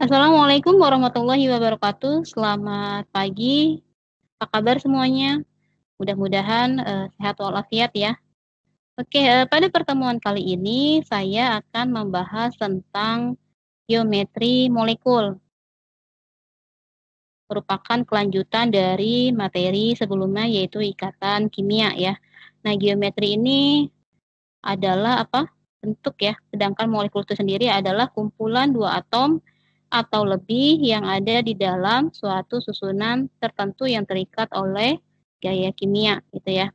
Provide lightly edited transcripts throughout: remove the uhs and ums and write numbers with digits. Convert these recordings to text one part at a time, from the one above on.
Assalamualaikum warahmatullahi wabarakatuh. Selamat pagi. Apa kabar semuanya? Mudah-mudahan sehat walafiat ya. Oke, pada pertemuan kali ini saya akan membahas tentang geometri molekul. Merupakan kelanjutan dari materi sebelumnya yaitu ikatan kimia ya. Nah, geometri ini adalah bentuk ya, sedangkan molekul itu sendiri adalah kumpulan dua atom atau lebih yang ada di dalam suatu susunan tertentu yang terikat oleh gaya kimia gitu ya.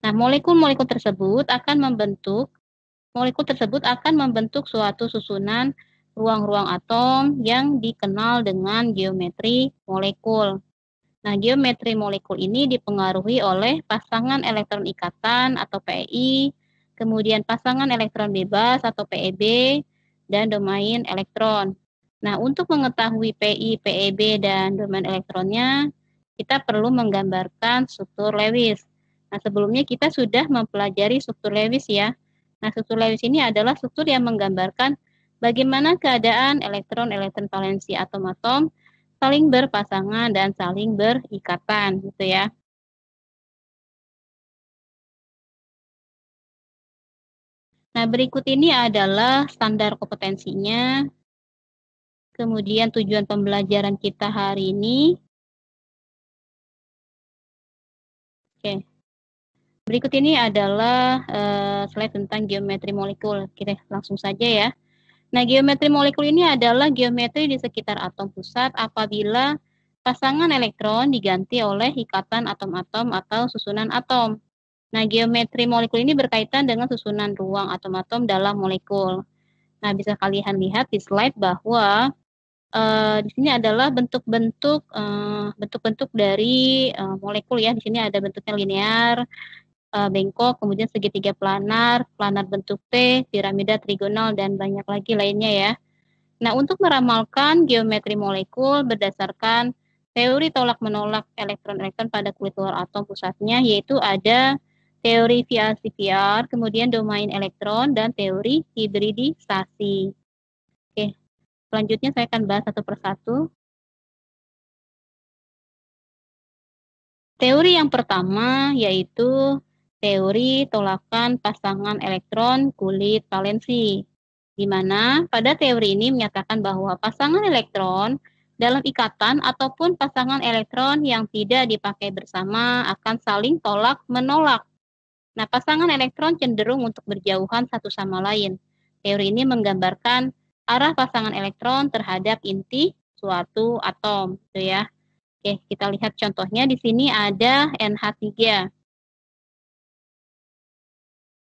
Nah, molekul tersebut akan membentuk suatu susunan ruang-ruang atom yang dikenal dengan geometri molekul. Nah, geometri molekul ini dipengaruhi oleh pasangan elektron ikatan atau PEI, kemudian pasangan elektron bebas atau PEB, dan domain elektron. Nah, untuk mengetahui PI, PEB, dan domain elektronnya, kita perlu menggambarkan struktur Lewis. Nah, sebelumnya kita sudah mempelajari struktur Lewis ya. Nah, struktur Lewis ini adalah struktur yang menggambarkan bagaimana keadaan elektron-elektron valensi atom-atom saling berpasangan dan saling berikatan gitu ya. Nah, berikut ini adalah standar kompetensinya. Kemudian tujuan pembelajaran kita hari ini. Oke. Berikut ini adalah slide tentang geometri molekul. Kita langsung saja ya. Nah, geometri molekul ini adalah geometri di sekitar atom pusat apabila pasangan elektron diganti oleh ikatan atom-atom atau susunan atom. Nah, geometri molekul ini berkaitan dengan susunan ruang atom-atom dalam molekul. Nah, bisa kalian lihat di slide bahwa di sini adalah bentuk-bentuk dari molekul ya. Di sini ada bentuknya linear, bengkok, kemudian segitiga planar, planar bentuk T, piramida trigonal, dan banyak lagi lainnya ya. Nah, untuk meramalkan geometri molekul berdasarkan teori tolak-menolak elektron-elektron pada kulit luar atom pusatnya, yaitu ada teori VLCVR, kemudian domain elektron, dan teori hibridisasi. Oke, selanjutnya saya akan bahas satu persatu. Teori yang pertama yaitu teori tolakan pasangan elektron kulit valensi, di mana pada teori ini menyatakan bahwa pasangan elektron dalam ikatan ataupun pasangan elektron yang tidak dipakai bersama akan saling tolak-menolak. Nah, pasangan elektron cenderung untuk berjauhan satu sama lain. Teori ini menggambarkan arah pasangan elektron terhadap inti suatu atom, gitu ya. Oke, kita lihat contohnya di sini ada NH3.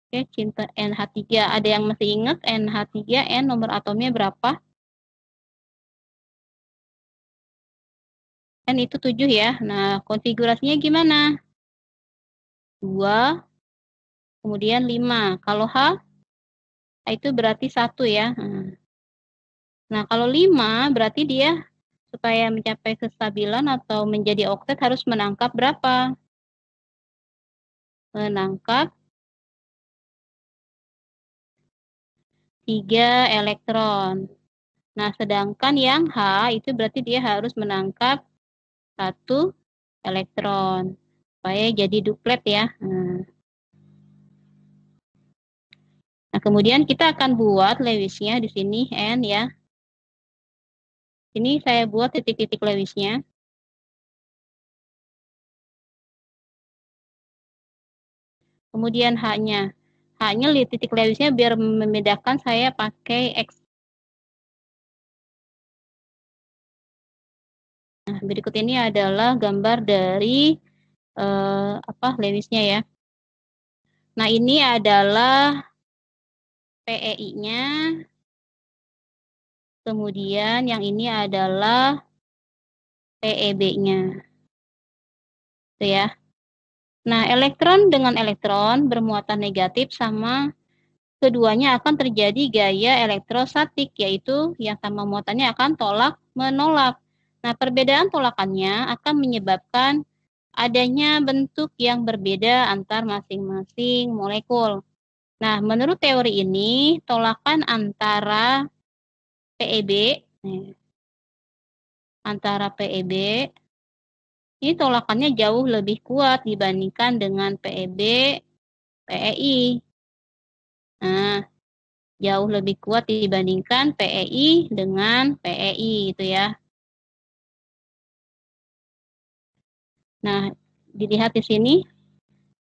Oke, cinta NH3. Ada yang masih ingat NH3, N nomor atomnya berapa? N itu 7 ya. Nah, konfigurasinya gimana? 2, kemudian 5. Kalau H itu berarti 1 ya. Nah, kalau 5 berarti dia supaya mencapai kestabilan atau menjadi oktet harus menangkap berapa? Menangkap 3 elektron. Nah, sedangkan yang H itu berarti dia harus menangkap 1 elektron. Supaya jadi duplet ya. Nah, kemudian kita akan buat Lewisnya di sini N ya. Ini saya buat titik-titik Lewisnya. Kemudian H-nya. H-nya titik Lewisnya biar membedakan saya pakai X. Nah, berikut ini adalah gambar dari Lewisnya ya. Nah, ini adalah PEI-nya. Kemudian yang ini adalah PEB-nya. Itu ya. Nah, elektron dengan elektron bermuatan negatif sama keduanya akan terjadi gaya elektrostatik, yaitu yang sama muatannya akan tolak-menolak. Nah, perbedaan tolakannya akan menyebabkan adanya bentuk yang berbeda antar masing-masing molekul. Nah, menurut teori ini, tolakan antara PEB antara PEB, ini tolakannya jauh lebih kuat dibandingkan dengan PEB, PEI. Nah, jauh lebih kuat dibandingkan PEI dengan PEI gitu ya. Nah, dilihat di sini,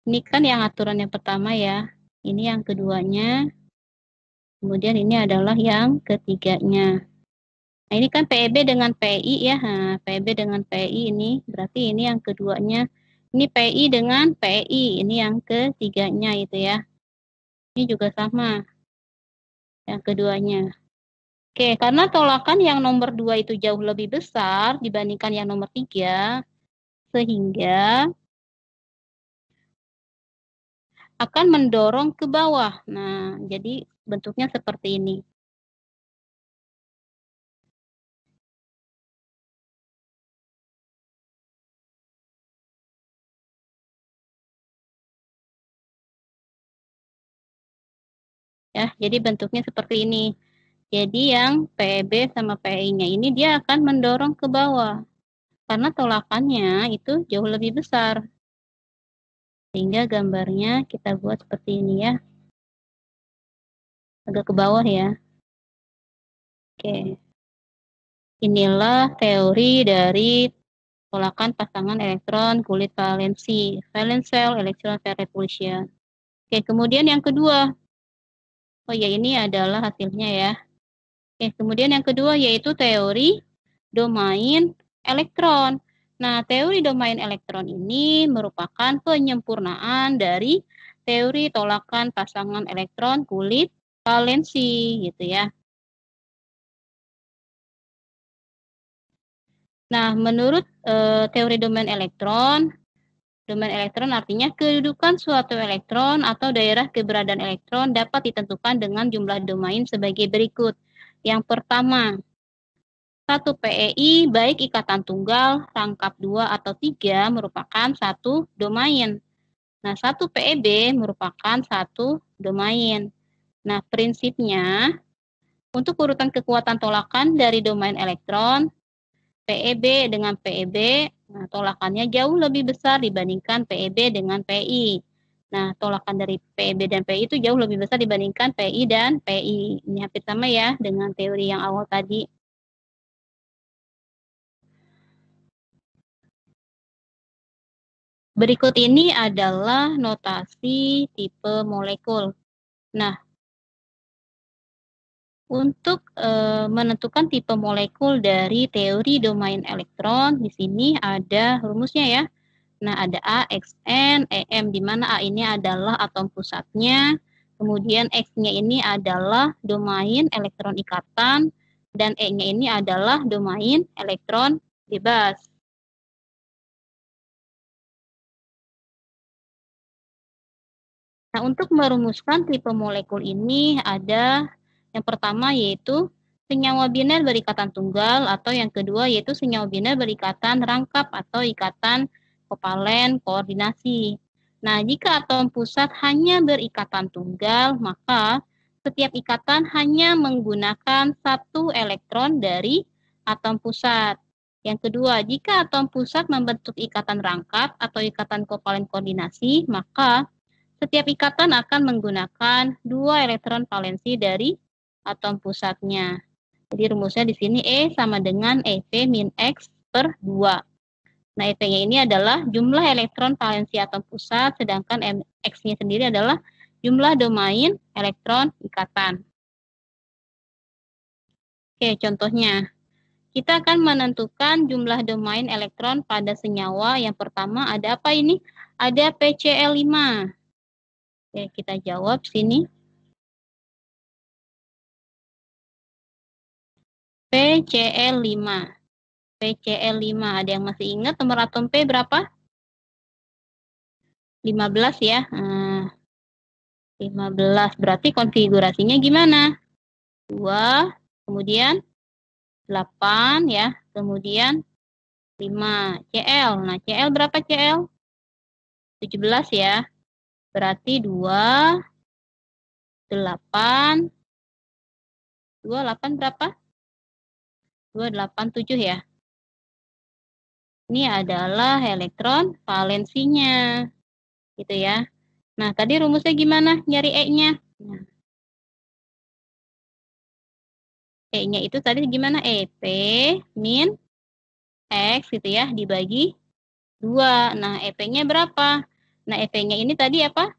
ini kan yang aturan yang pertama ya. Ini yang keduanya, kemudian ini adalah yang ketiganya. Nah, ini kan PEB dengan PEI ya. Nah, PEB dengan PEI ini berarti ini yang keduanya. Ini PEI dengan PEI, ini yang ketiganya itu ya. Ini juga sama, yang keduanya. Oke, karena tolakan yang nomor 2 itu jauh lebih besar dibandingkan yang nomor 3, sehingga akan mendorong ke bawah. Nah, jadi bentuknya seperti ini. Ya, jadi bentuknya seperti ini. Jadi yang PEB sama PEI-nya ini dia akan mendorong ke bawah. Karena tolakannya itu jauh lebih besar. Sehingga gambarnya kita buat seperti ini ya. Agak ke bawah ya. Oke. Inilah teori dari tolakan pasangan elektron kulit valensi. Valence shell electron pair repulsion. Oke, kemudian yang kedua. Oh ya, ini adalah hasilnya ya. Oke, kemudian yang kedua yaitu teori domain elektron. Nah, teori domain elektron ini merupakan penyempurnaan dari teori tolakan pasangan elektron kulit valensi gitu ya. Nah, menurut teori domain elektron artinya kedudukan suatu elektron atau daerah keberadaan elektron dapat ditentukan dengan jumlah domain sebagai berikut. Yang pertama, satu PEI baik ikatan tunggal, rangkap 2 atau 3 merupakan satu domain. Nah, satu PEB merupakan satu domain. Nah, prinsipnya untuk urutan kekuatan tolakan dari domain elektron, PEB dengan PEB, nah, tolakannya jauh lebih besar dibandingkan PEB dengan PI. Nah, tolakan dari PEB dan PI itu jauh lebih besar dibandingkan PI dan PI. Ini hampir sama ya dengan teori yang awal tadi. Berikut ini adalah notasi tipe molekul. Nah, untuk menentukan tipe molekul dari teori domain elektron, di sini ada rumusnya ya. Nah, ada A, X, N, EM, di mana A ini adalah atom pusatnya, kemudian X-nya ini adalah domain elektron ikatan, dan E-nya ini adalah domain elektron bebas. Nah, untuk merumuskan tipe molekul ini ada yang pertama yaitu senyawa biner berikatan tunggal, atau yang kedua yaitu senyawa biner berikatan rangkap atau ikatan kovalen koordinasi. Nah, jika atom pusat hanya berikatan tunggal, maka setiap ikatan hanya menggunakan satu elektron dari atom pusat. Yang kedua, jika atom pusat membentuk ikatan rangkap atau ikatan kovalen koordinasi, maka setiap ikatan akan menggunakan 2 elektron valensi dari atom pusatnya. Jadi rumusnya di sini E sama dengan EP min X per 2. Nah, EP-nya ini adalah jumlah elektron valensi atom pusat, sedangkan X-nya sendiri adalah jumlah domain elektron ikatan. Oke, contohnya. Kita akan menentukan jumlah domain elektron pada senyawa. Yang pertama ada apa ini? Ada PCl5. Oke, kita jawab sini. PCl5. PCl5. Ada yang masih ingat nomor atom P berapa? 15 ya. 15. Berarti konfigurasinya gimana? 2, kemudian 8 ya. Kemudian 5. Cl. Nah, Cl berapa Cl? 17 ya. Berarti 2, 8. 2, 8 berapa? 2, 8, 7 ya. Ini adalah elektron valensinya. Gitu ya. Nah, tadi rumusnya gimana nyari E-nya? Nah, E-nya itu tadi gimana? EP min X gitu ya, dibagi 2. Nah, EP-nya berapa? Nah, EP-nya ini tadi apa?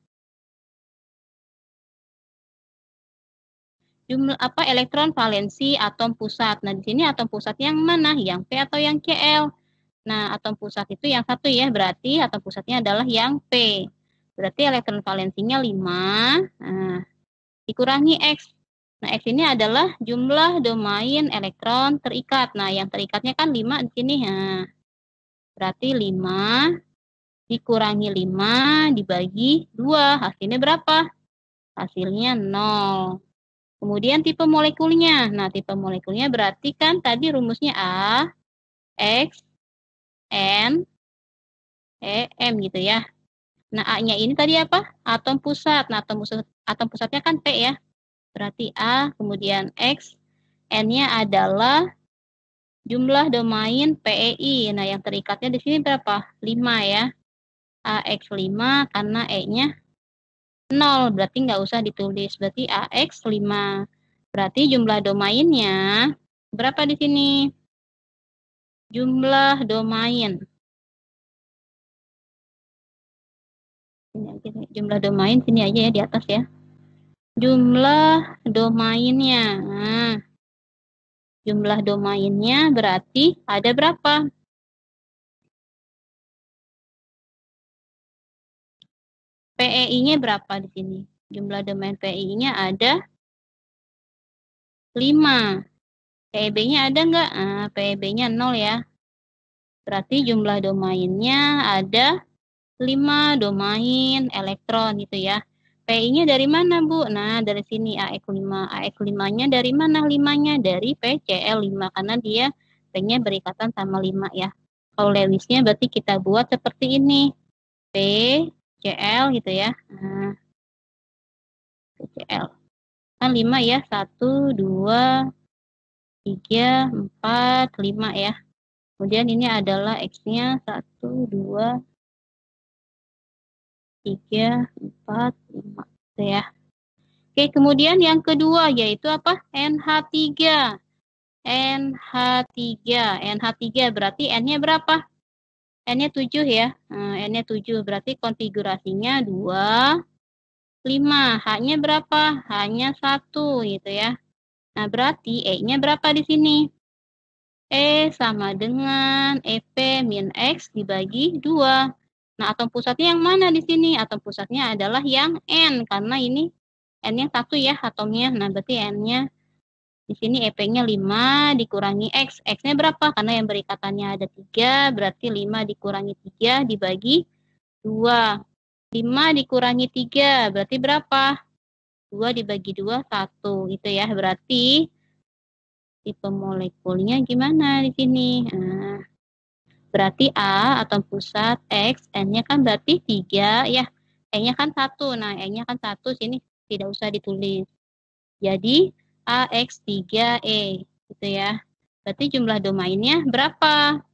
Jumlah apa elektron valensi atom pusat. Nah, di sini atom pusat yang mana? Yang P atau yang Cl? Nah, atom pusat itu yang satu ya, berarti atom pusatnya adalah yang P. Berarti elektron valensinya 5. Nah, dikurangi X. Nah, X ini adalah jumlah domain elektron terikat. Nah, yang terikatnya kan 5 di sini. Nah, berarti 5 dikurangi 5 dibagi 2. Hasilnya berapa? Hasilnya 0. Kemudian tipe molekulnya. Nah, tipe molekulnya berarti kan tadi rumusnya A, X, N, E, M gitu ya. Nah, A-nya ini tadi apa? Atom pusat. Nah, atom pusatnya kan P ya. Berarti A, kemudian X, N-nya adalah jumlah domain PEI. Nah, yang terikatnya di sini berapa? 5 ya. AX 5 karena E-nya 0. Berarti nggak usah ditulis. Berarti AX 5. Berarti jumlah domainnya berapa di sini? Jumlah domain. Sini aja nih. Jumlah domain sini aja ya di atas ya. Jumlah domainnya. Nah, jumlah domainnya berarti ada berapa? PEI-nya berapa di sini? Jumlah domain PEI-nya ada 5. PEB-nya ada nggak? Nah, PEB-nya 0 ya. Berarti jumlah domainnya ada 5 domain elektron gitu ya. PI-nya dari mana, Bu? Nah, dari sini AX5. AX5-nya dari mana 5-nya? Dari PCl5 karena dia P-nya berikatan sama 5 ya. Kalau Lewisnya berarti kita buat seperti ini. PCl gitu ya. Nah, PCl. Kan 5 ya. 1, 2, 3, 4, 5 ya. Kemudian ini adalah X-nya 1, 2, 3, 4, 5. Gitu ya. Oke, kemudian yang kedua yaitu apa? NH3. NH3. NH3 berarti N-nya berapa? N-nya 7 ya. Nah, N-nya 7 berarti konfigurasinya 2, 5. H-nya berapa? H-nya 1 gitu ya. Nah, berarti E-nya berapa di sini? E sama dengan EP min X dibagi 2. Nah, atom pusatnya yang mana di sini? Atom pusatnya adalah yang N, karena ini N-nya 1 ya atomnya. Nah, berarti N-nya di sini EP-nya 5 dikurangi X. X-nya berapa? Karena yang berikatannya ada 3, berarti 5 dikurangi 3 dibagi 2. 5 dikurangi 3, berarti berapa? 2 dibagi 2, 1. Itu ya, berarti tipe molekulnya gimana di sini? Nah, berarti A atom pusat X, N-nya kan berarti 3 ya. E-nya kan 1. Nah, E-nya kan 1 sini tidak usah ditulis. Jadi AX3E gitu ya. Berarti jumlah domainnya berapa?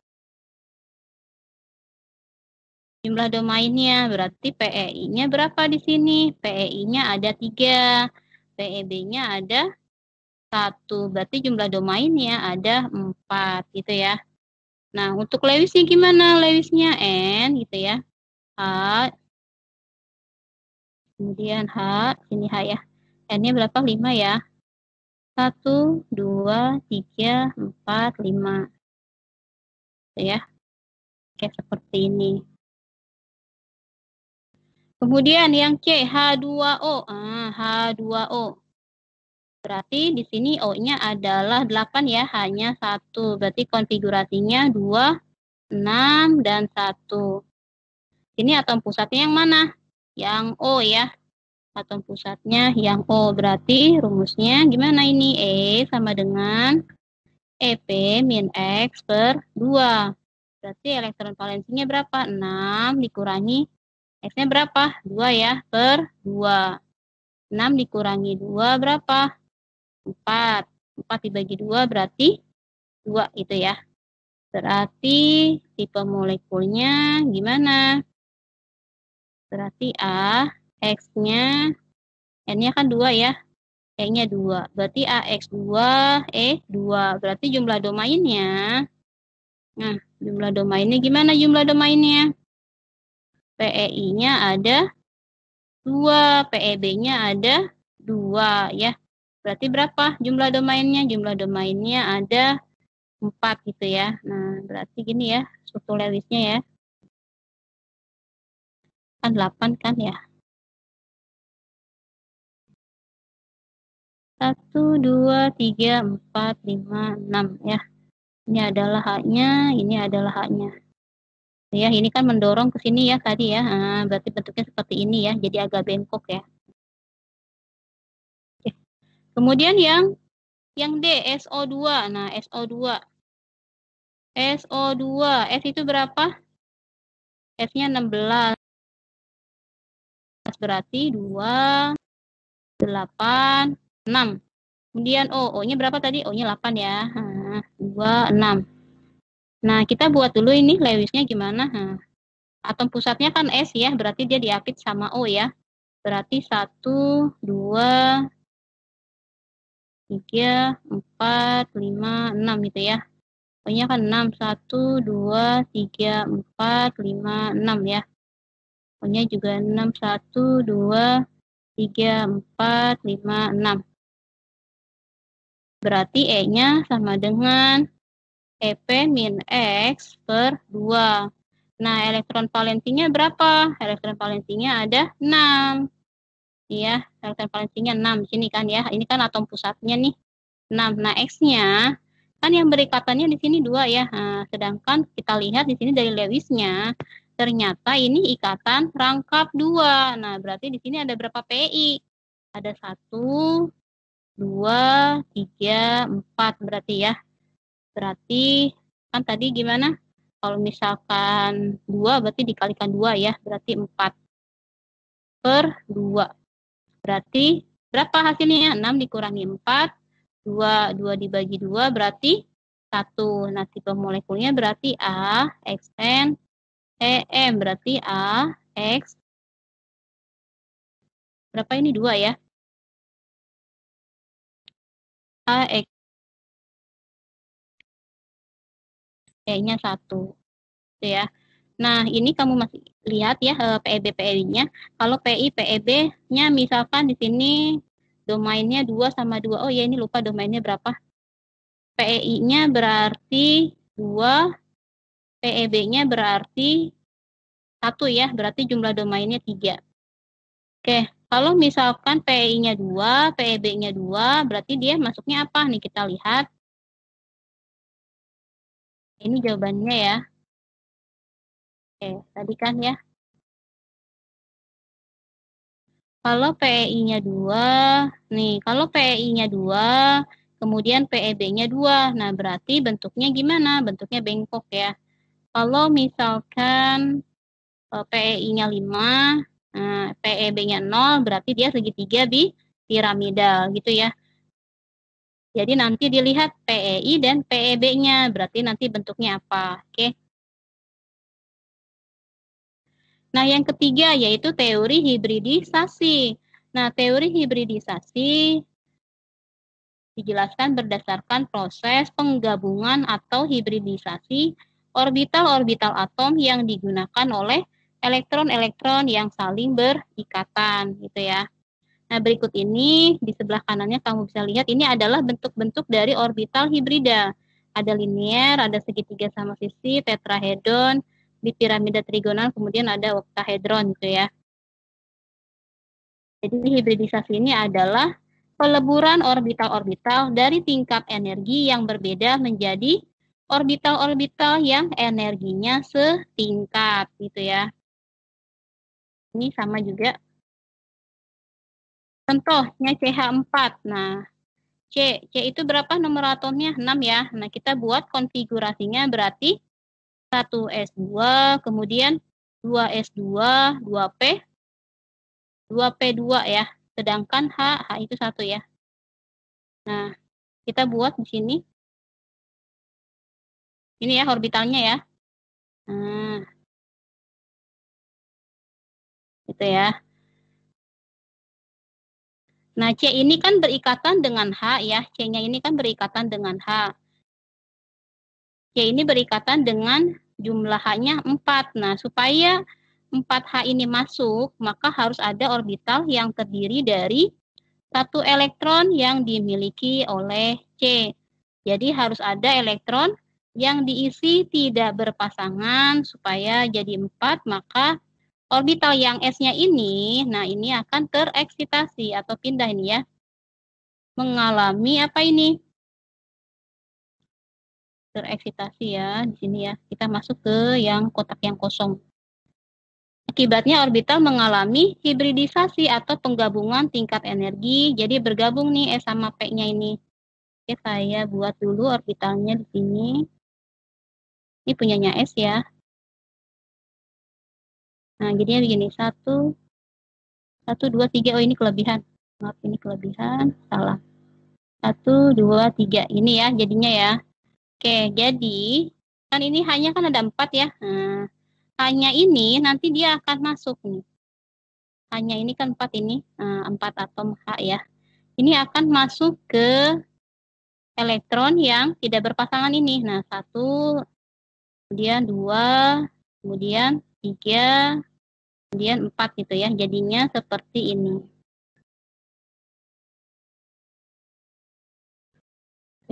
Jumlah domainnya berarti PEI-nya berapa di sini? PEI-nya ada 3. PEB-nya ada 1. Berarti jumlah domainnya ada 4 gitu ya. Nah, untuk Lewisnya gimana? Lewisnya N gitu ya. H, kemudian H, sini H ya. N-nya berapa? 5 ya. 1, 2, 3, 4, 5. Gitu ya. Kayak seperti ini. Kemudian yang C, H2O. H2O. Berarti di sini O-nya adalah 8 ya, hanya 1. Berarti konfigurasinya 2, 6, dan 1. Ini atom pusatnya yang mana? Yang O ya. Atom pusatnya yang O. Berarti rumusnya gimana ini? E sama dengan EP min X per 2. Berarti elektron valensinya berapa? 6 dikurangi X-nya berapa? 2 ya, per 2. 6 dikurangi 2 berapa? 4. 4 dibagi 2 berarti 2 itu ya. Berarti tipe molekulnya gimana? Berarti A, X-nya, N-nya kan 2 ya, E-nya 2. Berarti AX2, E2. Berarti jumlah domainnya. Nah, jumlah domainnya gimana jumlah domainnya? PEI-nya ada 2, PEB-nya ada 2 ya. Berarti berapa jumlah domainnya? Jumlah domainnya ada 4 gitu ya. Nah, berarti gini ya, struktur Lewisnya ya. Kan 8 kan ya. 1, 2, 3, 4, 5, 6 ya. Ini adalah haknya, ini adalah haknya. Ya, ini kan mendorong ke sini ya tadi ya. Nah, berarti bentuknya seperti ini ya, jadi agak bengkok ya. Oke. Kemudian yang D, SO2. Nah, SO2. SO2, S itu berapa? S-nya 16. Berarti 2, 8, 6. Kemudian O-nya berapa tadi? O-nya 8 ya. Nah, 2, 6. Nah, kita buat dulu ini Lewisnya gimana. Nah, atom pusatnya kan S ya, berarti dia diapit sama O ya. Berarti 1, 2, 3, 4, 5, 6 gitu ya. O-nya kan 6, 1, 2, 3, 4, 5, 6 ya. O-nya juga 6, 1, 2, 3, 4, 5, 6. Berarti E-nya sama dengan EP min X per 2. Nah, elektron valensinya berapa? Elektron valensinya ada 6. Iya, elektron valensinya 6 di sini kan ya. Ini kan atom pusatnya nih. 6. Nah, X-nya kan yang berikatannya di sini 2 ya. Nah, sedangkan kita lihat di sini dari Lewisnya ternyata ini ikatan rangkap 2. Nah, berarti di sini ada berapa PI? Ada 1, 2, 3, 4 berarti ya. Berarti kan tadi gimana? Kalau misalkan 2 berarti dikalikan 2 ya, berarti 4 per 2. Berarti berapa hasilnya? 6 dikurangi 4, 2 dibagi 2 berarti 1. Nah, tipe molekulnya berarti A, XN, EM. Berarti A, X, berapa ini 2 ya? A, X, E-nya 1. Itu ya. Nah, ini kamu masih lihat ya PEB-PEB-nya. Kalau PI, PEB-nya misalkan di sini domainnya 2 sama 2. Oh ya, ini lupa domainnya berapa. PEI-nya berarti 2, PEB-nya berarti 1 ya, berarti jumlah domainnya 3. Oke, kalau misalkan PEI-nya 2, PEB-nya 2, berarti dia masuknya apa? Nih kita lihat. Ini jawabannya ya. Oke, tadi kan ya. Kalau PEI-nya 2, nih kalau PEI-nya 2, kemudian PEB-nya 2, nah berarti bentuknya gimana? Bentuknya bengkok ya. Kalau misalkan PEI-nya 5, PEB-nya 0, berarti dia segitiga piramidal gitu ya. Jadi nanti dilihat PEI dan PEB-nya, berarti nanti bentuknya apa. Oke. Nah, yang ketiga yaitu teori hibridisasi. Nah, teori hibridisasi dijelaskan berdasarkan proses penggabungan atau hibridisasi orbital-orbital atom yang digunakan oleh elektron-elektron yang saling berikatan gitu ya. Nah, berikut ini di sebelah kanannya kamu bisa lihat ini adalah bentuk-bentuk dari orbital hibrida. Ada linier, ada segitiga sama sisi, tetrahedron, di piramida trigonal, kemudian ada oktahedron gitu ya. Jadi hibridisasi ini adalah peleburan orbital-orbital dari tingkat energi yang berbeda menjadi orbital-orbital yang energinya setingkat gitu ya. Ini sama juga. Contohnya CH4. Nah, C itu berapa nomor atomnya? 6 ya. Nah, kita buat konfigurasinya berarti 1s2, kemudian 2s2, 2p, 2p2 ya. Sedangkan H itu 1 ya. Nah, kita buat di sini Ini ya orbitalnya ya. Nah, gitu ya. Nah, C ini kan berikatan dengan H ya. C-nya ini kan berikatan dengan H. C ini berikatan dengan jumlah H-nya 4. Nah, supaya 4H ini masuk, maka harus ada orbital yang terdiri dari satu elektron yang dimiliki oleh C. Jadi harus ada elektron yang diisi tidak berpasangan supaya jadi 4, maka orbital yang S-nya ini, nah ini akan tereksitasi atau pindah ini ya. Mengalami apa ini? Tereksitasi ya, di sini ya. Kita masuk ke yang kotak yang kosong. Akibatnya orbital mengalami hibridisasi atau penggabungan tingkat energi. Jadi bergabung nih S sama P-nya ini. Oke, saya buat dulu orbitalnya di sini. Ini punyanya S ya. Nah, jadinya begini. 1, 2, 3. Oh, ini kelebihan. Maaf, ini kelebihan. Salah. 1, 2, 3. Ini ya, jadinya ya. Oke, jadi kan ini hanya kan ada 4 ya. Nah, hanya ini nanti dia akan masuk nih. Hanya ini kan 4 ini. 4 atom H ya. Ini akan masuk ke elektron yang tidak berpasangan ini. Nah, 1, kemudian 2, kemudian 3, kemudian 4 gitu ya. Jadinya seperti ini.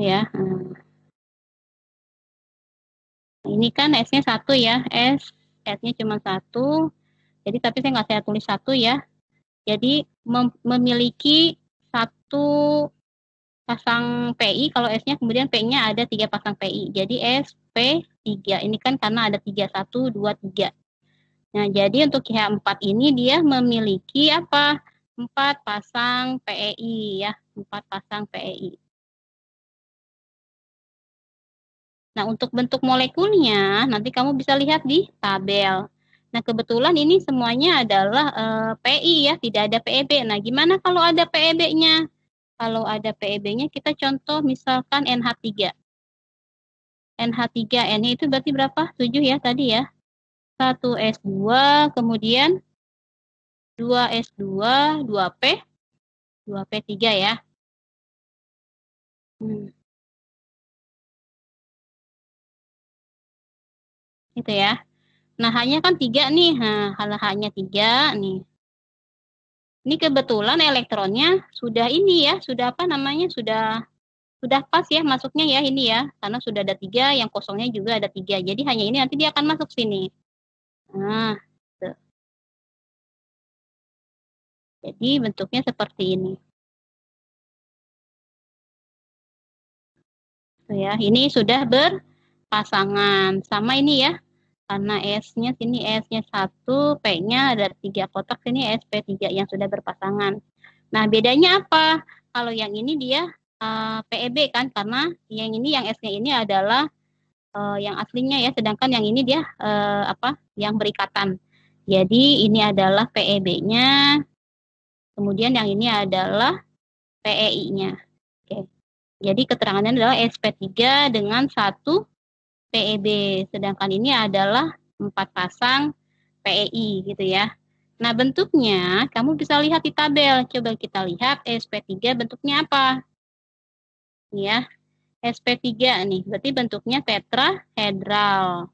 Ya. Nah, ini kan S-nya 1 ya. S-nya cuma 1. Jadi tapi saya nggak saya tulis 1 ya. Jadi memiliki satu pasang PI, kalau S-nya kemudian P-nya ada 3 pasang PI. Jadi SP3. Ini kan karena ada 3, 1, 2, 3. Nah, jadi untuk KH4 ini dia memiliki apa? 4 pasang PEI ya, 4 pasang PEI. Nah, untuk bentuk molekulnya nanti kamu bisa lihat di tabel. Nah, kebetulan ini semuanya adalah PI ya, tidak ada PEB. Nah, gimana kalau ada PEB-nya? Kalau ada PEB-nya kita contoh misalkan NH3. NH3, N itu berarti berapa? 7 ya tadi ya. 1S2, kemudian 2S2, 2P, 2P3 ya. Gitu ya. Nah, hanya kan 3 nih. Nah, hanya 3 nih. Ini kebetulan elektronnya sudah ini ya, sudah apa namanya, sudah pas ya masuknya ya ini ya. Karena sudah ada 3, yang kosongnya juga ada 3. Jadi hanya ini nanti dia akan masuk sini. Nah, tuh. Jadi bentuknya seperti ini. Tuh ya, ini sudah berpasangan. Sama ini ya. Karena S-nya sini S-nya 1, P-nya ada 3 kotak, sini SP3 yang sudah berpasangan. Nah, bedanya apa? Kalau yang ini dia PEB kan, karena yang ini yang S-nya ini adalah yang aslinya ya, sedangkan yang ini dia yang berikatan. Jadi ini adalah PEB-nya, kemudian yang ini adalah PEI-nya. Oke. Jadi keterangannya adalah SP3 dengan 1 PEB, sedangkan ini adalah 4 pasang PEI gitu ya. Nah, bentuknya kamu bisa lihat di tabel. Coba kita lihat SP3 bentuknya apa? Ya, SP3 nih, berarti bentuknya tetrahedral.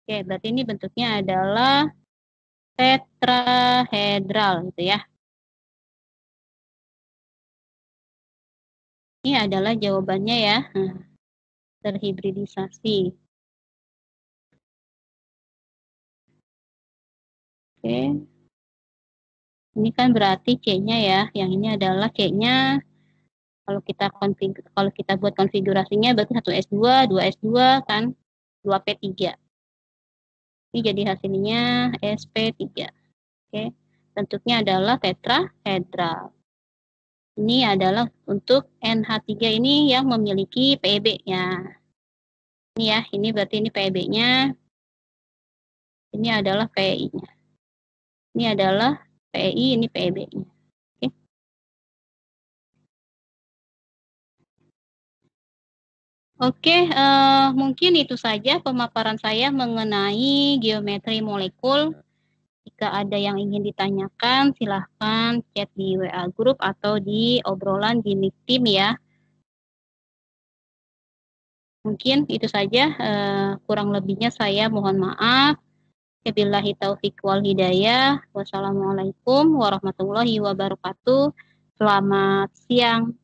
Oke, berarti ini bentuknya adalah tetrahedral gitu ya. Ini adalah jawabannya ya. Terhibridisasi. Oke. Ini kan berarti C-nya ya. Yang ini adalah C-nya. Kalau kita buat konfigurasinya berarti 1S2, 2S2 kan 2P3. Ini jadi hasilnya SP3. Oke. Bentuknya adalah tetrahedral. Ini adalah untuk NH3 ini yang memiliki PEB-nya. Ini ya, ini berarti ini PEB-nya. Ini adalah PEI-nya. Ini adalah PEI, ini PEB-nya. Oke. Oke, mungkin itu saja pemaparan saya mengenai geometri molekul. Jika ada yang ingin ditanyakan, silahkan chat di WA Group atau di obrolan di Meet Team ya. Mungkin itu saja, kurang lebihnya saya mohon maaf. Wabillahi taufiq wal hidayah. Wassalamualaikum warahmatullahi wabarakatuh. Selamat siang.